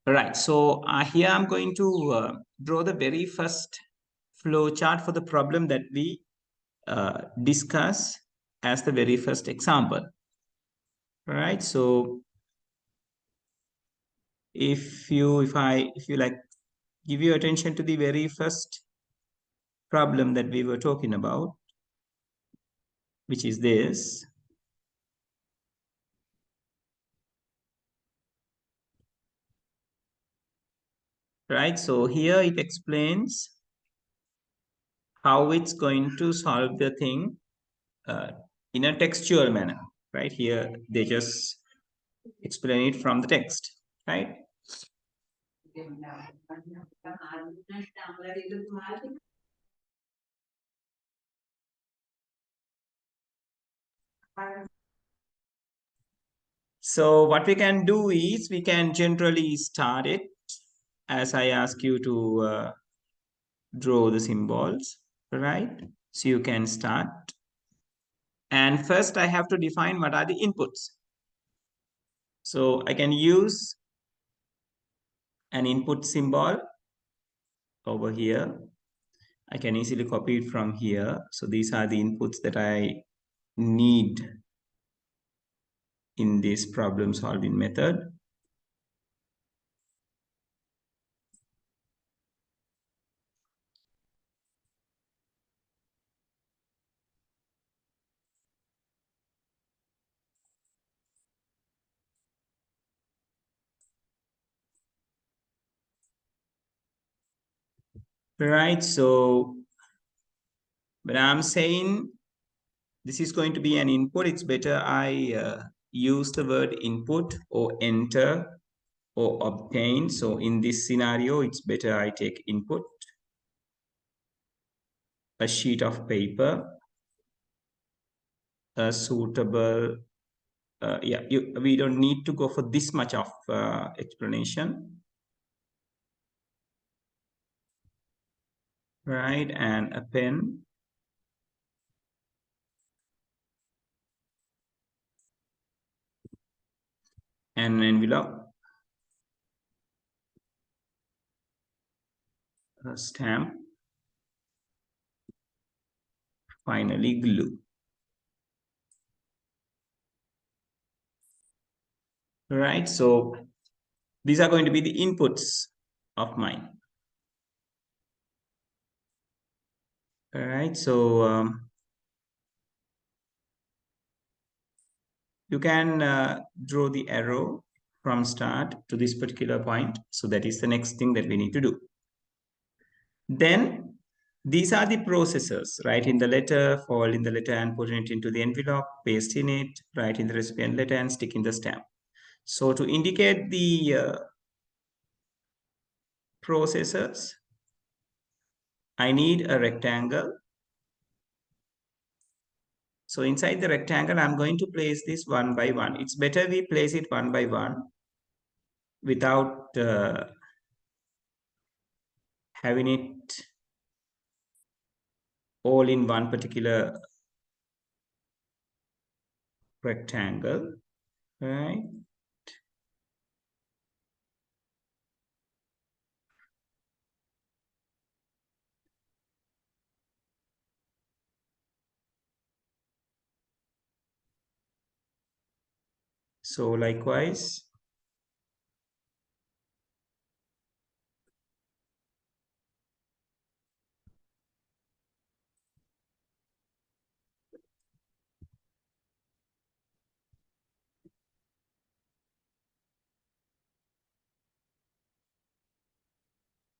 Right. So here I'm going to draw the very first flow chart for the problem that we discuss as the very first example. Right. So if you like give your attention to the very first problem that we were talking about, which is this. Right. So here it explains how it's going to solve the thing uh, in a textual manner. Right. Here they just explain it from the text. Right. So what we can do is we can generally start it as I ask you to draw the symbols, right? So you can start. And first I have to define what are the inputs. So I can use an input symbol over here. I can easily copy it from here. So these are the inputs that I need in this problem solving method. Right. So when I'm saying this is going to be an input, it's better I use the word input or enter or obtain. So in this scenario, it's better I take input, a sheet of paper, a suitable, we don't need to go for this much of explanation, right? And a pen, and an envelope, a stamp, finally glue. Right, so these are going to be the inputs of mine. All right, so you can draw the arrow from start to this particular point. So that is the next thing that we need to do. Then these are the processes. Write in the letter, fold in the letter and put it into the envelope, paste in it, write in the recipient letter and stick in the stamp. So to indicate the processes, I need a rectangle. So inside the rectangle, I'm going to place this one by one. It's better we place it one by one without having it all in one particular rectangle, right? So likewise,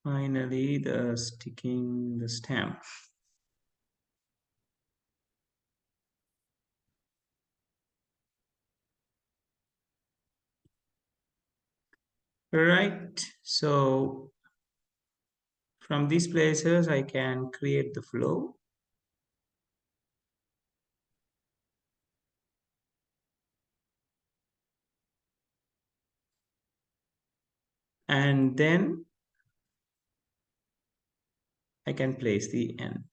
finally the sticking the stamp. Right, so from these places, I can create the flow. And then I can place the end.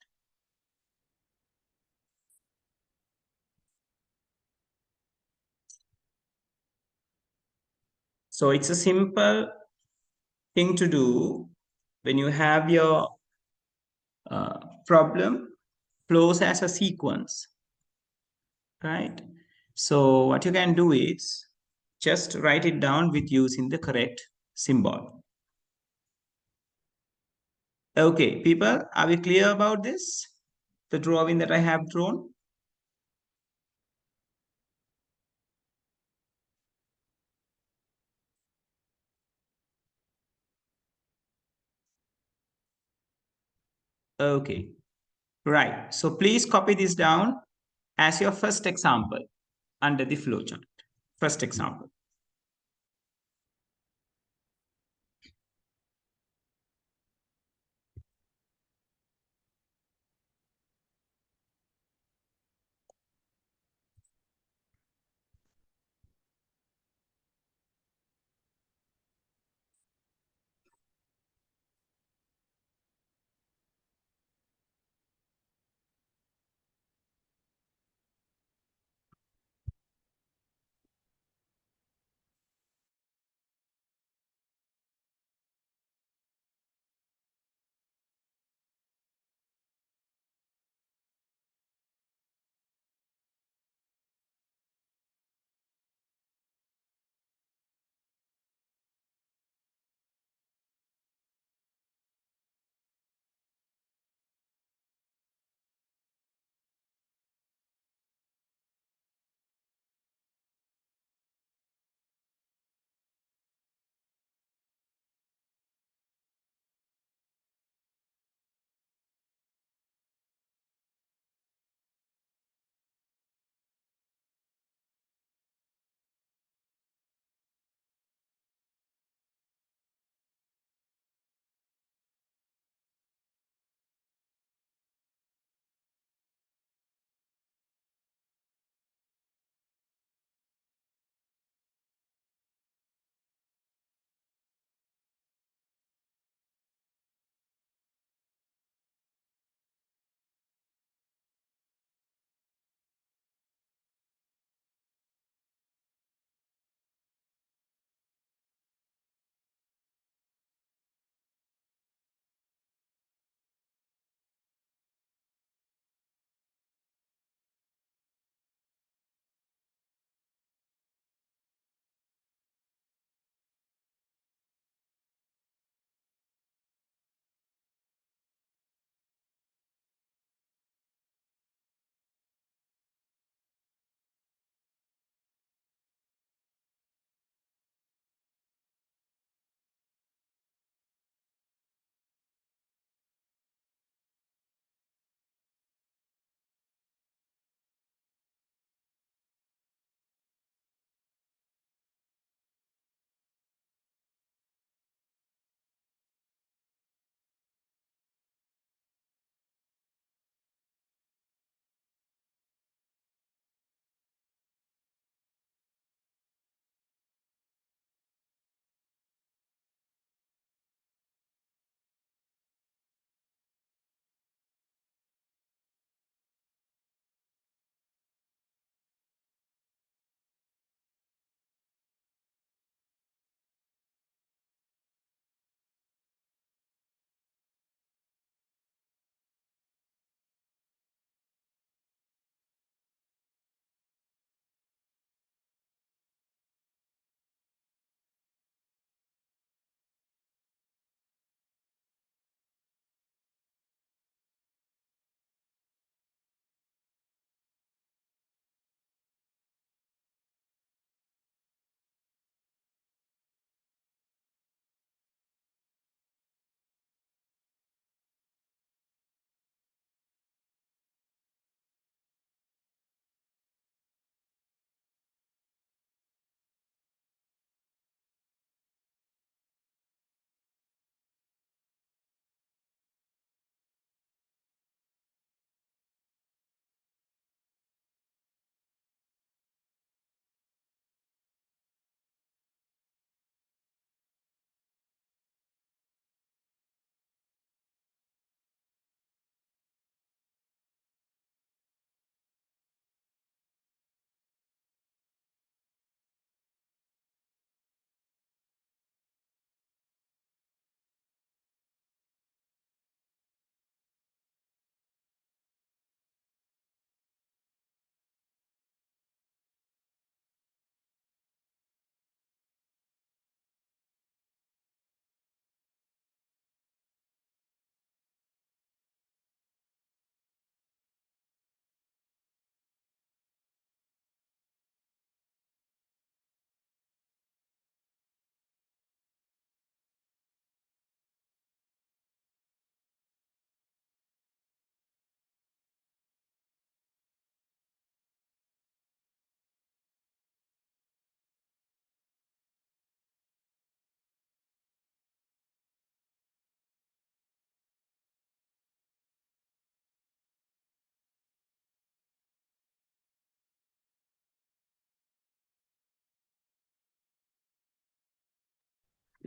So it's a simple thing to do when you have your problem flows as a sequence, right? So what you can do is just write it down with using the correct symbol. Okay, people, are we clear about this? The drawing that I have drawn? Okay, right. So please copy this down as your first example under the flowchart. First example.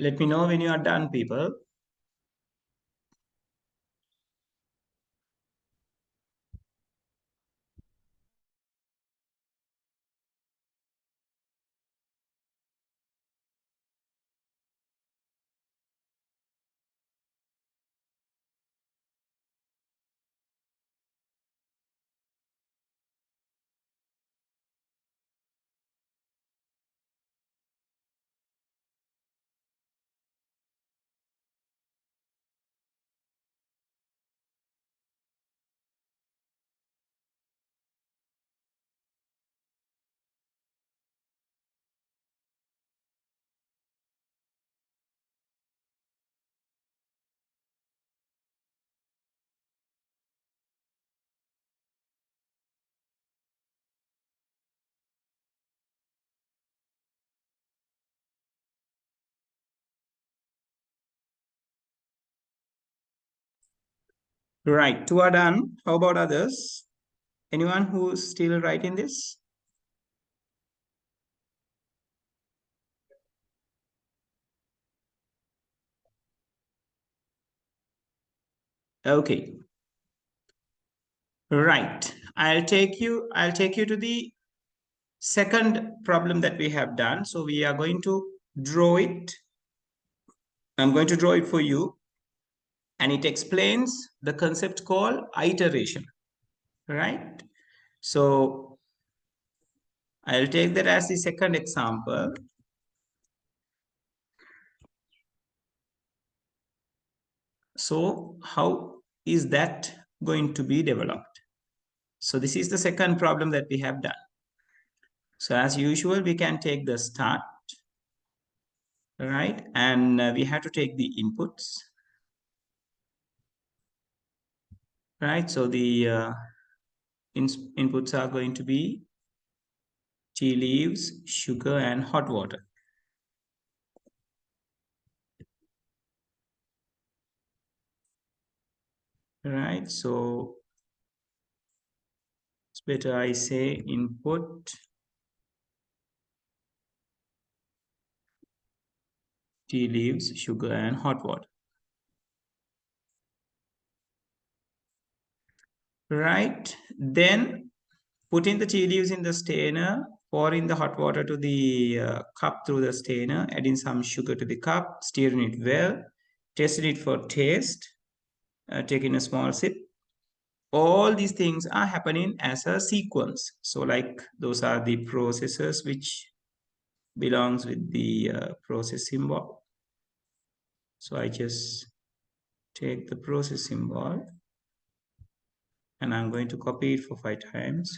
Let me know when you are done, people. Right, two are done. How about others? Anyone who's still writing this? Okay. Right. I'll take you to the second problem that we have done. So we are going to draw it. I'm going to draw it for you, and it explains the concept called iteration, right? So I'll take that as the second example. So how is that going to be developed? So this is the second problem that we have done. So as usual, we can take the start, right? And we have to take the inputs, right? So the inputs are going to be tea leaves, sugar, and hot water. Right, so it's better I say input, tea leaves, sugar, and hot water. Right, then put in the tea leaves in the strainer, pour in the hot water to the cup through the strainer, add in some sugar to the cup, stirring it well, testing it for taste, taking a small sip. All these things are happening as a sequence. So like those are the processes which belongs with the process symbol. So I just take the process symbol and I'm going to copy it for 5 times.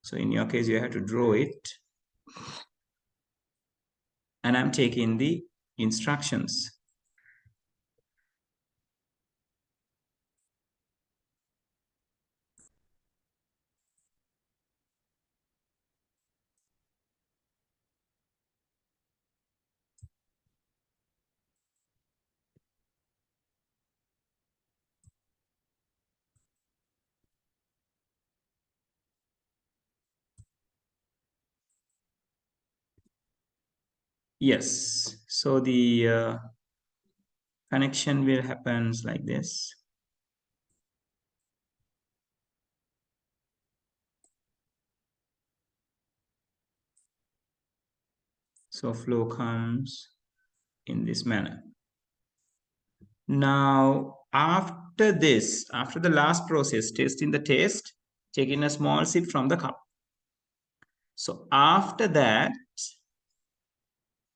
So in your case, you have to draw it. And I'm taking the instructions. Yes, so the connection will happen like this. So flow comes in this manner. Now, after this, after the last process, tasting the taste, taking a small sip from the cup. So after that,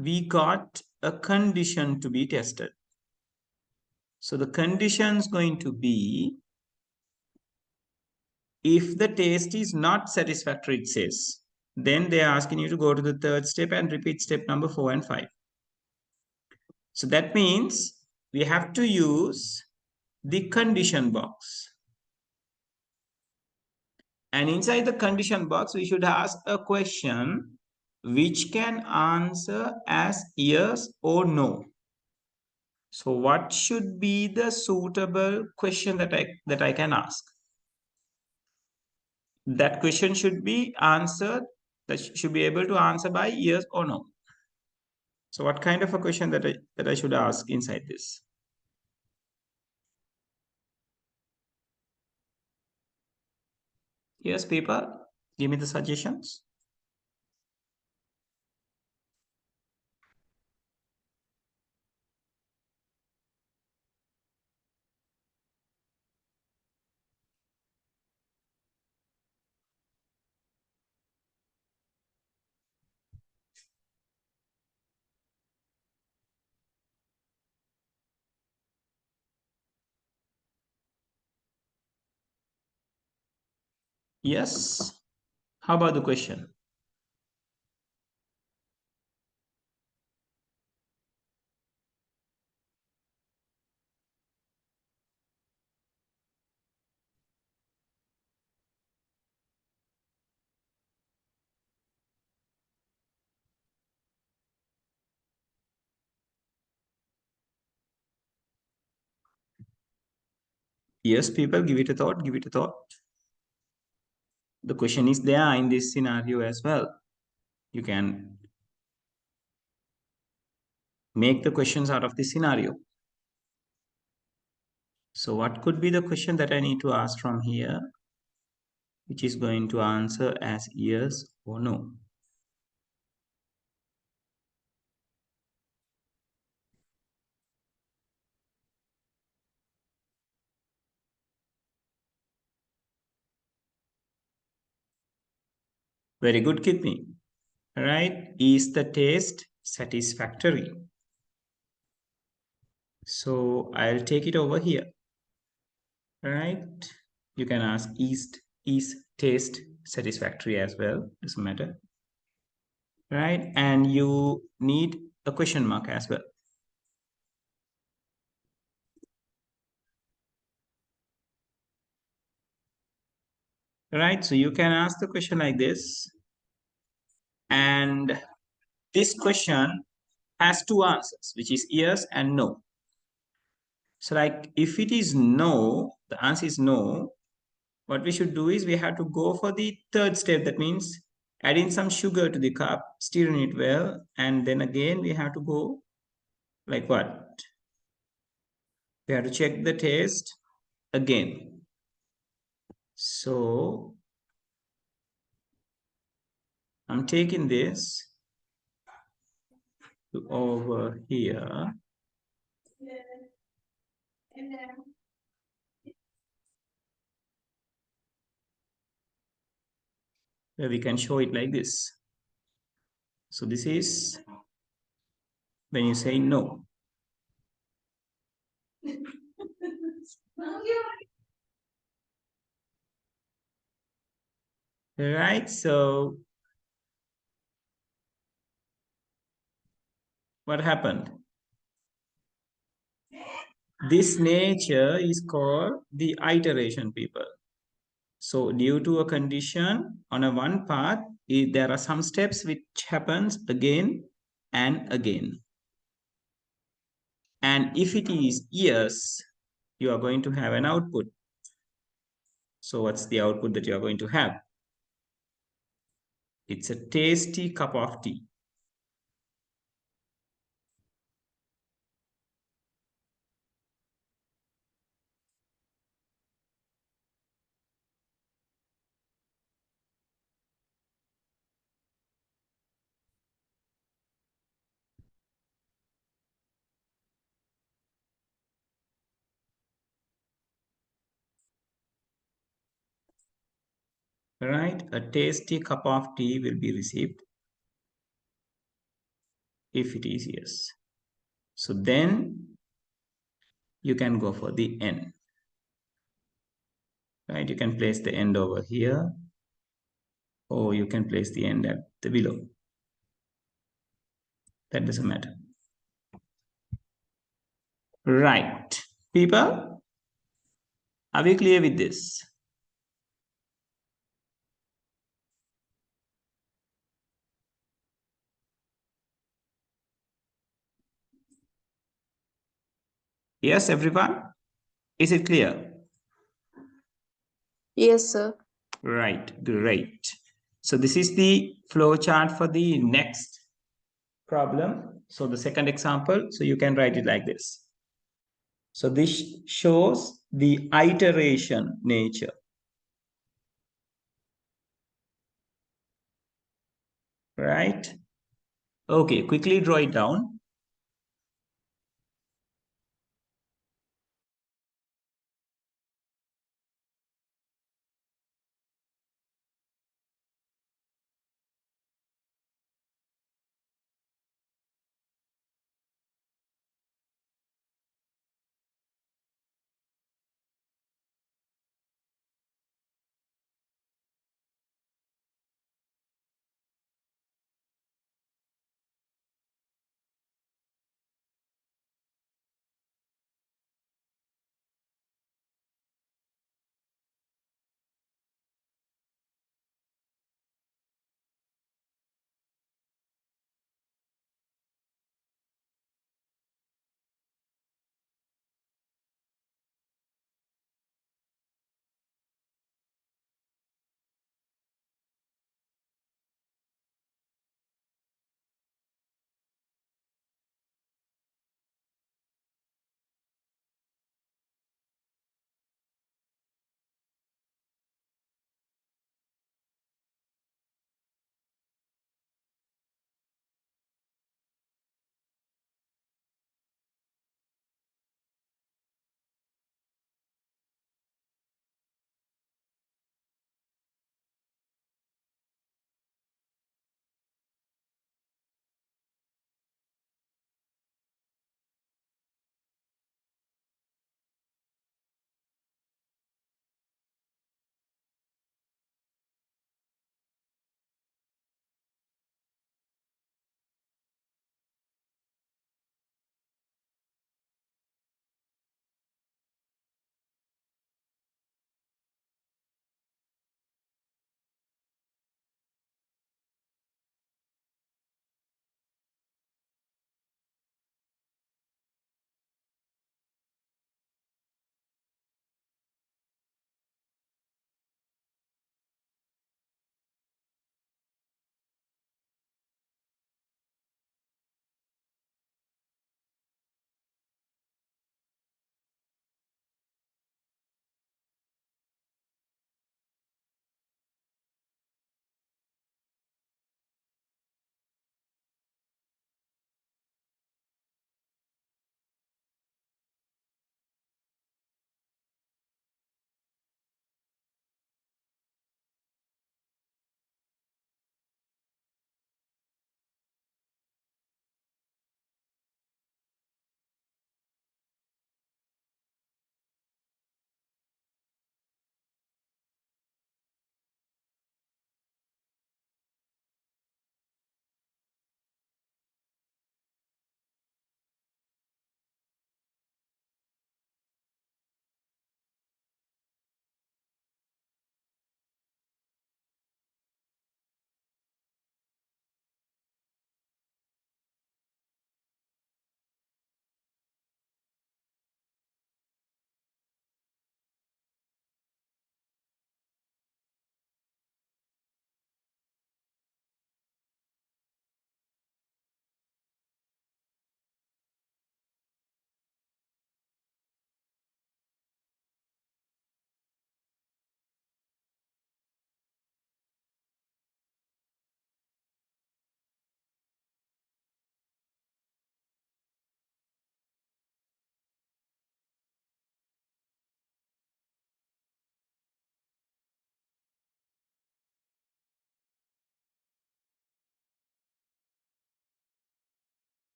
we got a condition to be tested. So the condition is going to be, if the taste is not satisfactory, it says, then they are asking you to go to the third step and repeat step number 4 and 5. So that means we have to use the condition box. And inside the condition box, we should ask a question which can answer as yes or no. So what should be the suitable question that I can ask? That question should be answered, that should be able to answer by yes or no. So what kind of a question that I should ask inside this? Yes, people, give me the suggestions. Yes. How about the question? Yes, people, give it a thought, give it a thought. The question is there in this scenario as well. You can make the questions out of the scenario. So what could be the question that I need to ask from here, which is going to answer as yes or no? Very good, Kidney. Right? Is the taste satisfactory? So I'll take it over here. Right? You can ask is taste satisfactory as well. Doesn't matter. Right? And you need a question mark as well. Right? So you can ask the question like this. And this question has two answers, which is yes and no. So like if it is no, the answer is no, what we should do is we have to go for the third step. That means add in some sugar to the cup, stir it well, and then again we have to go like what? We have to check the taste again. So I'm taking this to over here. Where we can show it like this. So this is when you say no. Right? So what happened? This nature is called the iteration, people. So due to a condition on a one path, there are some steps which happens again and again. And if it is yes, you are going to have an output. So what's the output that you are going to have? It's a tasty cup of tea. Right? A tasty cup of tea will be received if it is yes. So then you can go for the end. Right? You can place the end over here, or you can place the end at the below. That doesn't matter. Right. People, are we clear with this? Yes, everyone? Is it clear? Yes, sir. Right, great. So this is the flow chart for the next problem. So the second example, so you can write it like this. So this shows the iteration nature, right? Okay, quickly draw it down.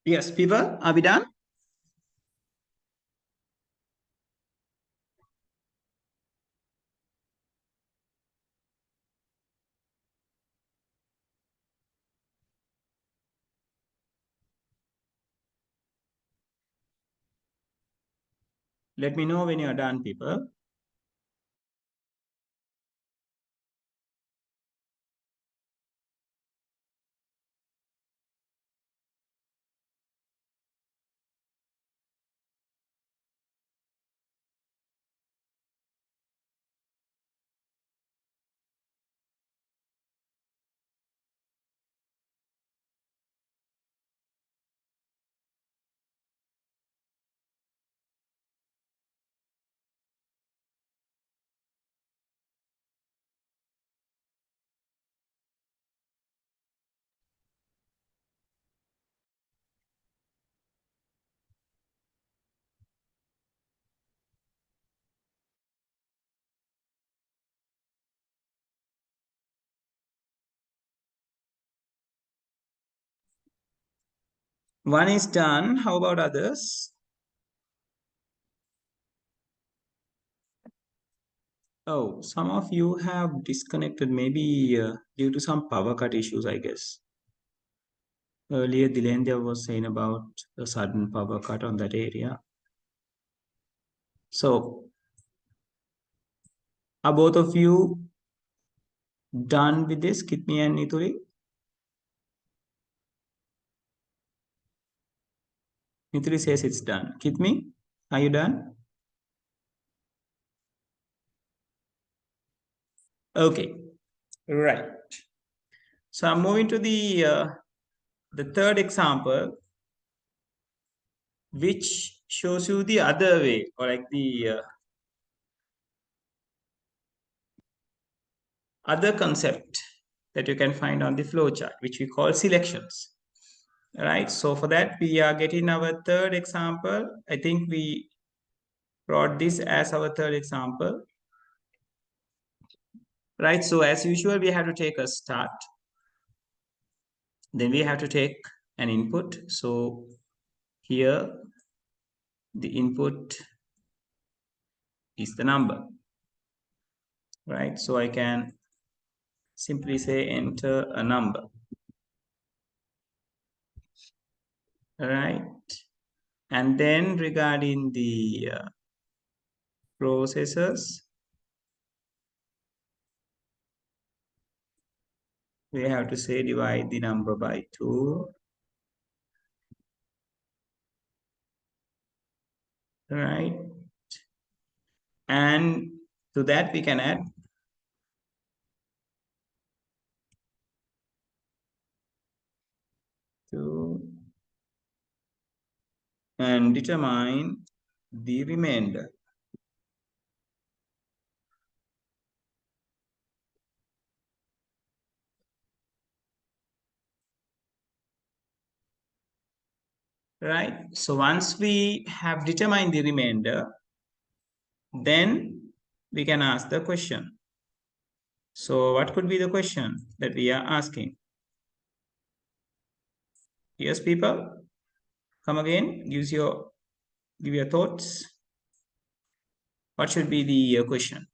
Yes, people, are we done? Let me know when you're done, people. One is done. How about others? Oh, some of you have disconnected, maybe due to some power cut issues, I guess. Earlier, Dilendra was saying about a sudden power cut on that area. So, are both of you done with this, Kitmi and Nituri? Nituri says it's done. Kitmi, are you done? Okay, right. So I'm moving to the third example, which shows you the other way, or like the other concept that you can find on the flowchart, which we call selections. Right. So for that, we are getting our third example. I think we brought this as our third example. Right. So as usual, we have to take a start. Then we have to take an input. So here, the input is the number. Right. So I can simply say enter a number. Right. And then regarding the processors, we have to say divide the number by 2. Right. And to that we can add 2 and determine the remainder. Right. So once we have determined the remainder, then we can ask the question. So what could be the question that we are asking? Yes, people, come again. Give your thoughts. What should be the question?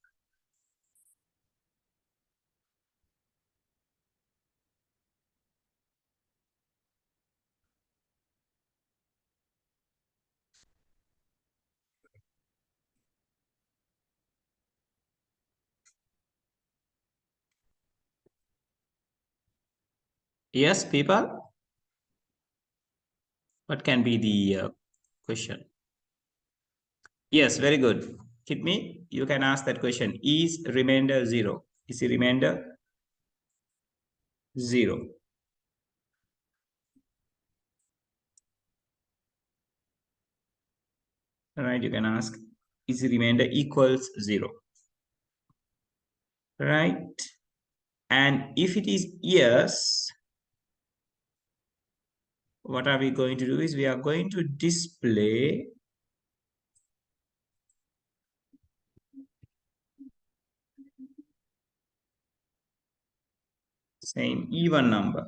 Yes, people, what can be the question? Yes, very good. Hit me. You can ask that question. Is remainder 0? Is the remainder 0? All right, you can ask, is the remainder equals 0? Right? And if it is yes, what are we going to do is we are going to display same even number.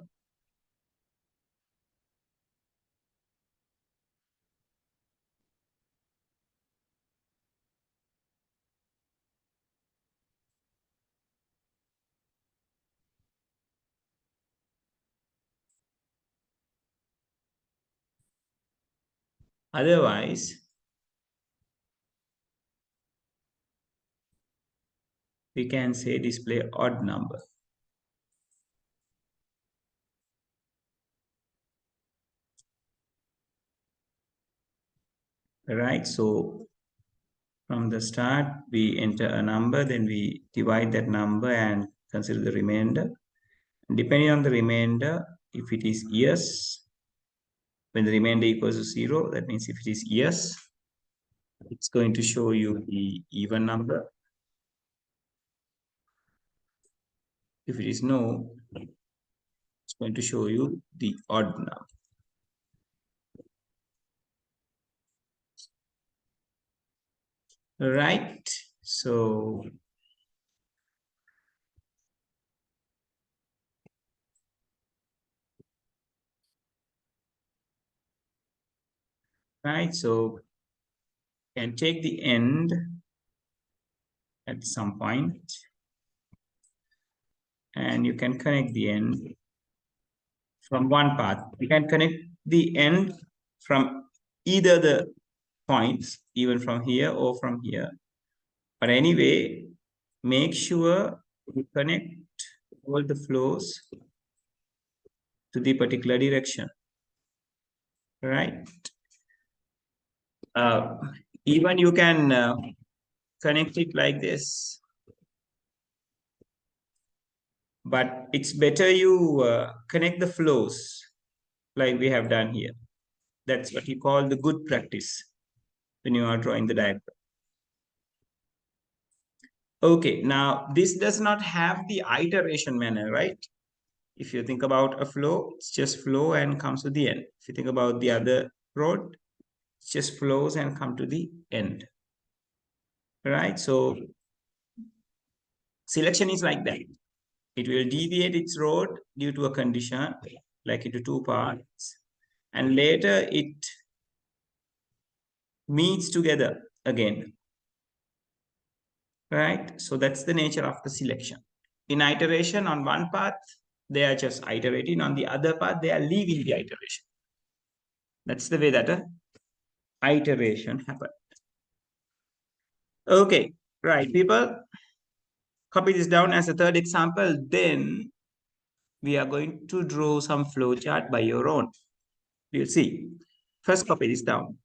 Otherwise, we can say display odd number. Right? So from the start, we enter a number, then we divide that number and consider the remainder. And depending on the remainder, if it is yes, when the remainder equals to 0, that means if it is yes, it's going to show you the even number. If it is no, it's going to show you the odd number. Right? So right, so you can take the end at some point, and you can connect the end from one path. You can connect the end from either the points, even from here or from here. But anyway, make sure you connect all the flows to the particular direction, right? Uh, Even you can connect it like this, but it's better you connect the flows like we have done here. That's what you call the good practice when you are drawing the diagram. Okay, now this does not have the iteration manner, right? If you think about a flow, it's just flow and comes to the end. If you think about the other road, it just flows and come to the end, right? So selection is like that. It will deviate its road due to a condition, like into two parts, and later it meets together again, right? So that's the nature of the selection. In iteration on one path, they are just iterating. On the other path, they are leaving the iteration. That's the way that a iteration happens. Okay, right, people, copy this down as a third example. Then we are going to draw some flowchart by your own. We'll see. First, copy this down.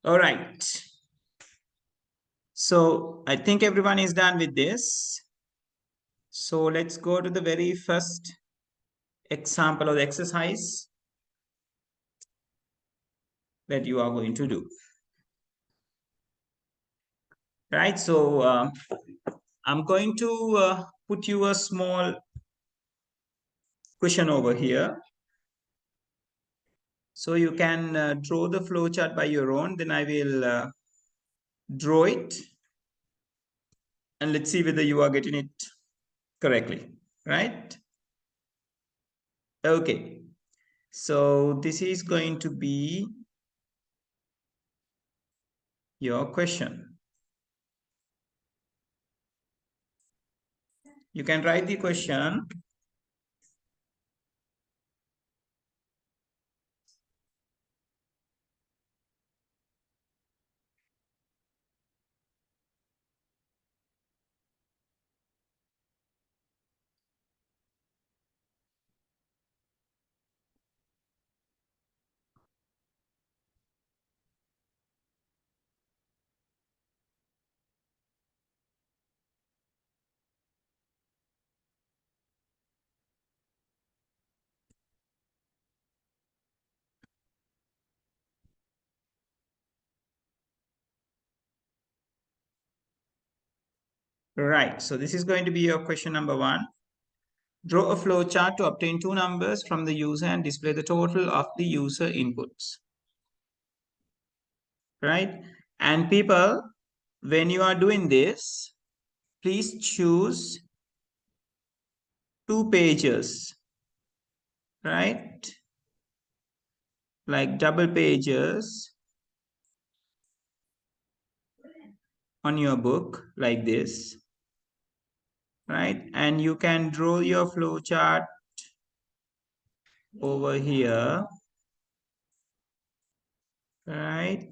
All right. So I think everyone is done with this. So let's go to the very first example of the exercise that you are going to do. Right. So I'm going to put you a small question over here. So you can draw the flowchart by your own. Then I will draw it. And let's see whether you are getting it correctly. Right. Okay. So this is going to be your question. You can write the question. Right. So this is going to be your question number 1. Draw a flow chart to obtain two numbers from the user and display the total of the user inputs. Right. And people, when you are doing this, please choose 2 pages. Right. Like double pages on your book like this. Right. And you can draw your flow chart over here. Right.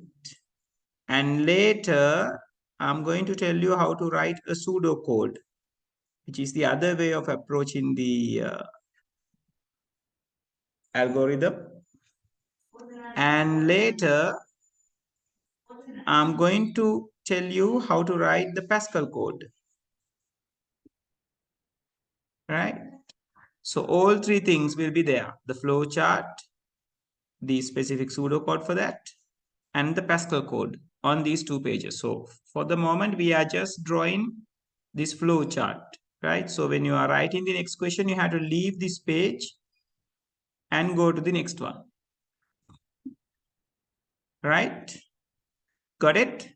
And later, I'm going to tell you how to write a pseudocode, which is the other way of approaching the algorithm. And later, I'm going to tell you how to write the Pascal code. Right? So all 3 things will be there. The flow chart, the specific pseudocode for that, and the Pascal code on these 2 pages. So for the moment, we are just drawing this flow chart. Right? So when you are writing the next question, you have to leave this page and go to the next one. Right? Got it?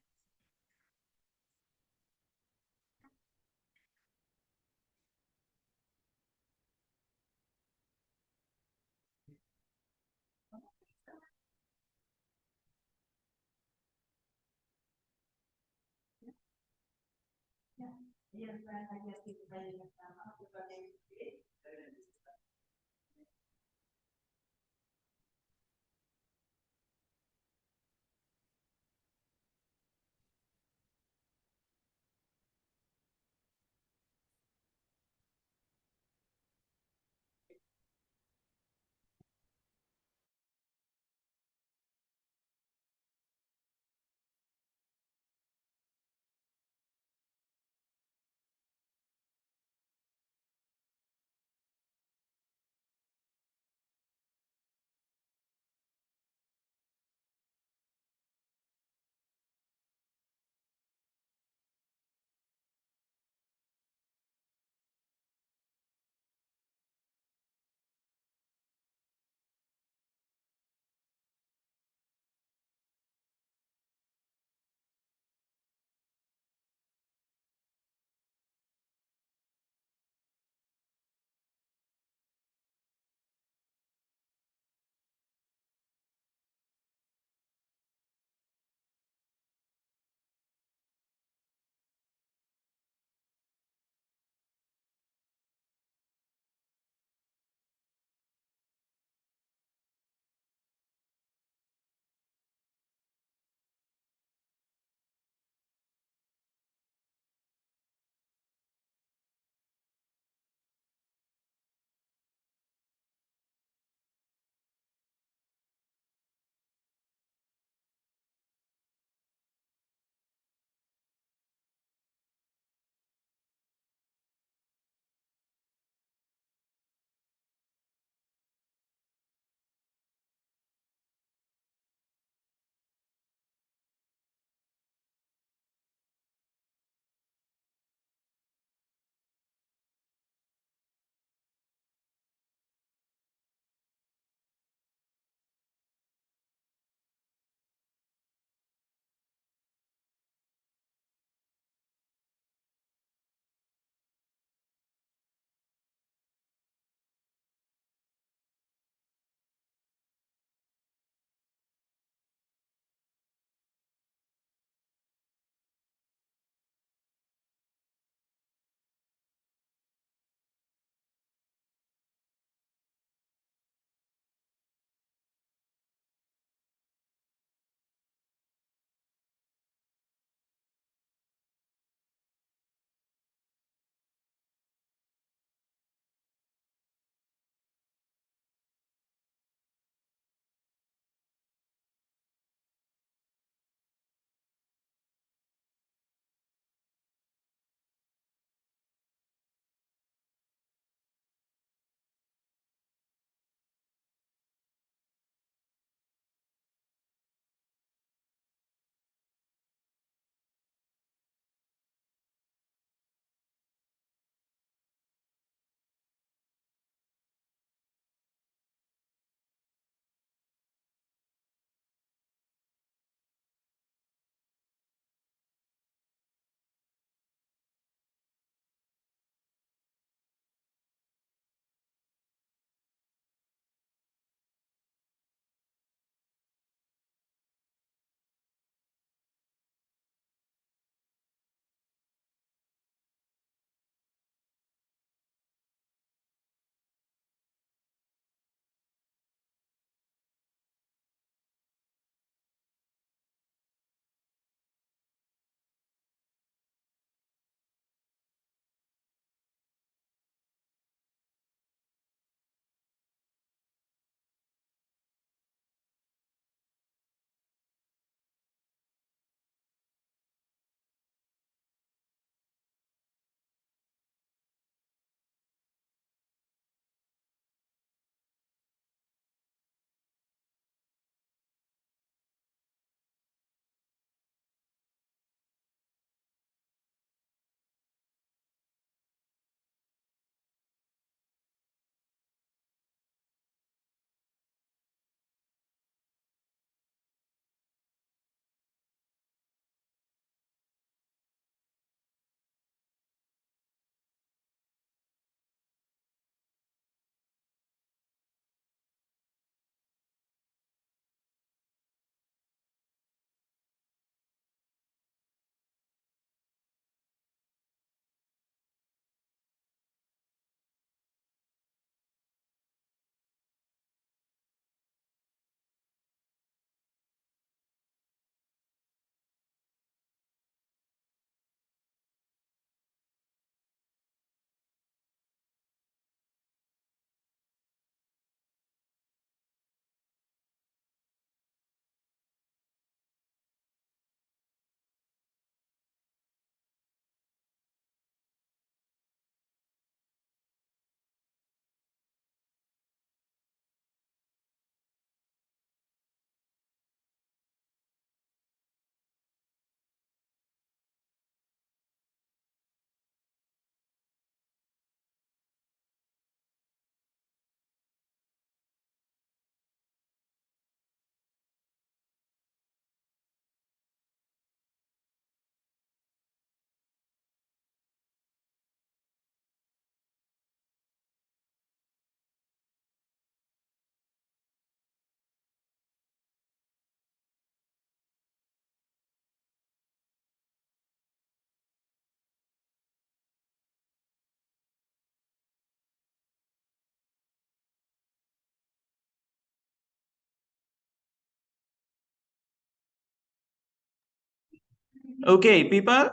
Okay, people,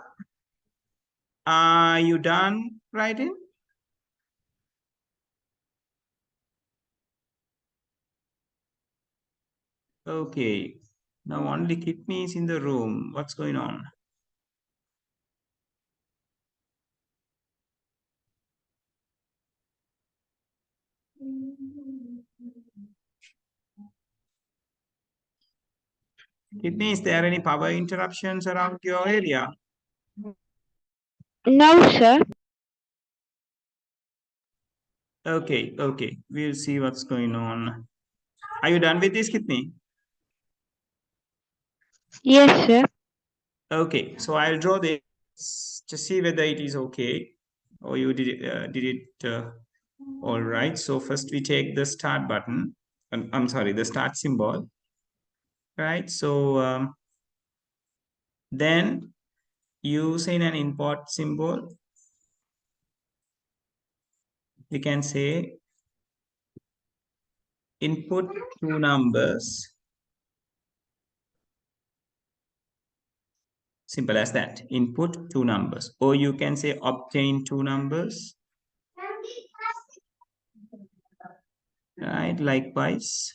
are you done writing? Okay, now only Kidney is in the room. What's going on? Kidney, is there any power interruptions around your area? No, sir. Okay, okay, we'll see what's going on. Are you done with this, Kidney? Yes, sir. Okay, so I'll draw this to see whether it is okay or you did it all right. So first we take the start button. I'm sorry, the start symbol, right? So then using an import symbol, we can say input two numbers. Simple as that. Input two numbers, or you can say obtain two numbers, right? Likewise,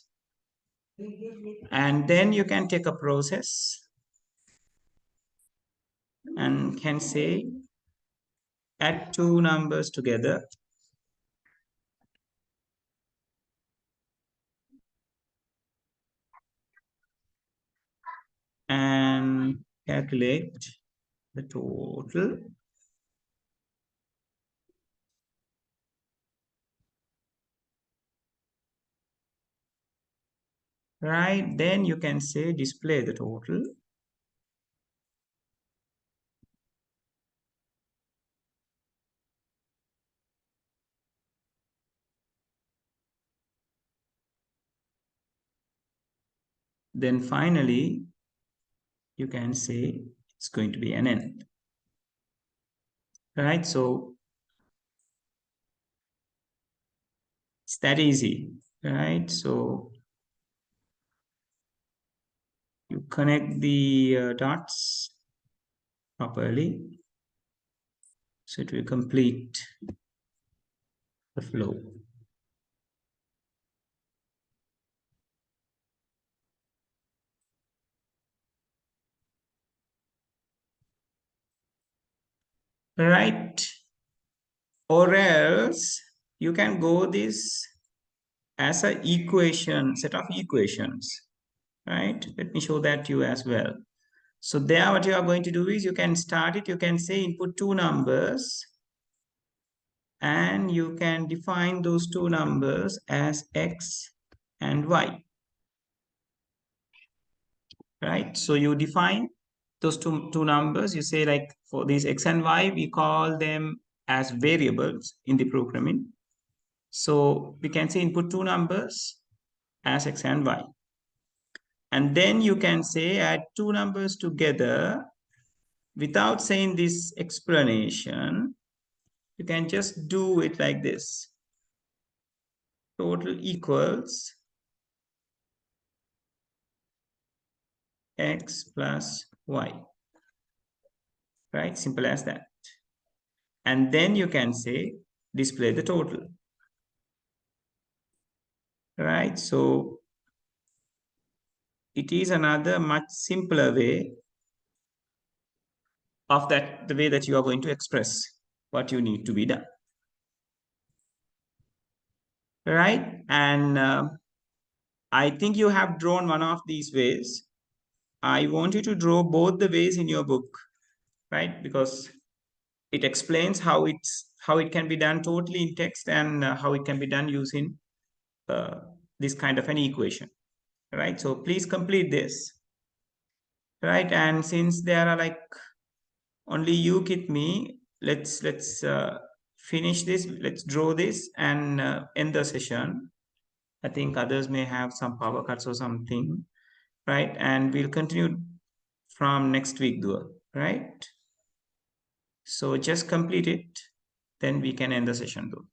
and then you can take a process and can say add two numbers together and calculate the total. Right, then you can say display the total. Then finally, you can say it's going to be an end. Right, so it's that easy, right? So you connect the dots properly, so it will complete the flow. Right, or else you can go this as a equation, set of equations, right? Let me show that to you as well. So there, what you are going to do is you can start it. You can say input two numbers and you can define those two numbers as X and Y, right? So you define those two numbers. You say like for these X and Y, we call them as variables in the programming. So we can say input two numbers as X and Y. And then you can say add two numbers together without saying this explanation. You can just do it like this. Total equals X plus Y, right? Simple as that. And then you can say display the total, right? So it is another much simpler way of that, the way that you are going to express what you need to be done, right? And I think you have drawn one of these ways. I want you to draw both the ways in your book, right? Because it explains how it can be done totally in text and how it can be done using this kind of an equation, right? So please complete this, right? And since there are like only you with me, let's finish this. Let's draw this and end the session. I think others may have some power cuts or something, right? And we'll continue from next week, though, right? So just complete it, then we can end the session, though.